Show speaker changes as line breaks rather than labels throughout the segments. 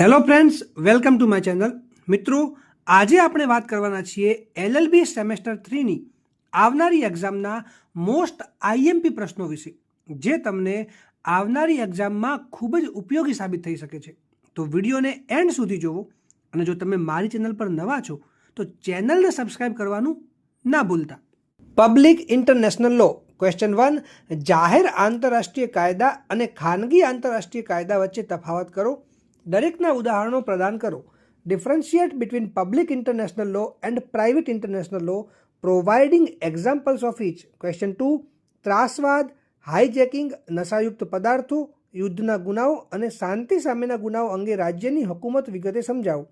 Hello friends, welcome to my channel. મિત્રો, આજે આપણે વાત કરવાના છીએ LLB સેમેસ્ટર 3ની આવનારી એક્ઝામના મોસ્ટ આઈએમપી પ્રશ્નો વિશે, જે તમને આવનારી એક્ઝામમાં ખૂબ જ ઉપયોગી સાબિત થઈ શકે છે. તો વિડીયોને એન્ડ સુધી જોવો, અને જો તમે મારી ચેનલ પર નવા છો તો ચેનલને સબસ્ક્રાઇબ કરવાનું ના ભૂલતા. પબ્લિક ઇન્ટરનેશનલ લો. ક્વેશ્ચન 1, જાહેર આંતરરાષ્ટ્રીય કાયદા અને ખાનગી આંતરરાષ્ટ્રીય કાયદા વચ્ચે તફાવત કરો. દરેકના ઉદાહરણો પ્રદાન કરો. Differentiate between public international law and private international law, providing examples of each. Question 2, ત્રાસવાદ, હાઇજેકિંગ, નશાયુક્ત પદાર્થો, યુદ્ધના ગુનાઓ અને શાંતિ સામેના ગુનાઓ અંગે રાજ્યની હુકુમત વિગતે સમજાવો.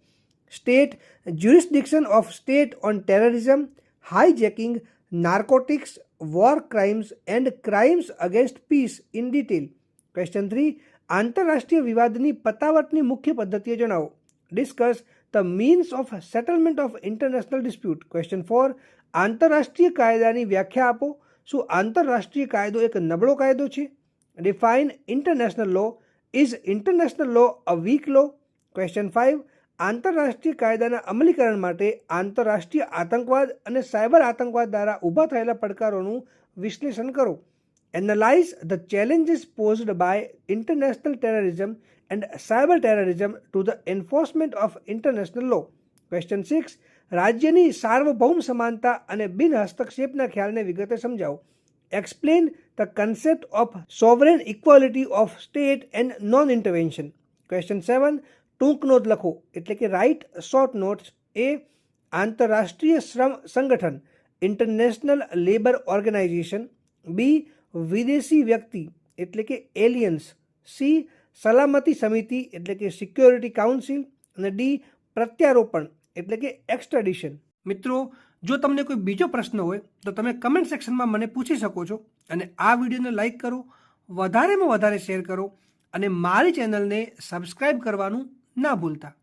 State jurisdiction of state on terrorism, hijacking, narcotics, war crimes and crimes against peace in detail. Question 3, આંતરરાષ્ટ્રીય વિવાદની પતાવટની મુખ્ય પદ્ધતિઓ જણાવો. Discuss the means of settlement of international dispute. Question 4, આંતરરાષ્ટ્રીય કાયદાની વ્યાખ્યા આપો. શું આંતરરાષ્ટ્રીય કાયદો એક નબળો કાયદો છે? Define international law. Is international law a weak law? Question 5, આંતરરાષ્ટ્રીય કાયદાના અમલીકરણ માટે આંતરરાષ્ટ્રીય આતંકવાદ અને સાયબર આતંકવાદ દ્વારા ઊભા થયેલા પડકારોનું વિશ્લેષણ કરો. Analyze the challenges posed by international terrorism and cyber terrorism to the enforcement of international law. Question 6, રાજ્યની સાર્વભૌમ સમાનતા અને બિન હસ્તક્ષેપના ખ્યાલને વિગતે સમજાવો. Explain the concept of sovereign equality of state and non-intervention. Question 7, ટૂંક નોંધ લખો, એટલે કે રાઇટ શોર્ટ નોટ્સ. A, આંતરરાષ્ટ્રીય શ્રમ સંગઠન, ઇન્ટરનેશનલ લેબર ઓર્ગેનાઇઝેશન. B, વિદેશી વ્યક્તિ એટલે કે એલિયન્સ. સી, સલામતી સમિતિ એટલે કે સિક્યોરિટી કાઉન્સિલ. અને ડી, પ્રત્યારોપણ એટલે કે એક્સ્ટ્રેડિશન. મિત્રો, જો તમને કોઈ બીજો પ્રશ્ન હોય તો તમે કમેન્ટ સેક્શનમાં મને પૂછી શકો છો. અને આ વિડીયોને લાઈક કરો, વધારેમાં વધારે શેર કરો, અને મારી ચેનલને સબસ્ક્રાઈબ કરવાનું ના ભૂલતા.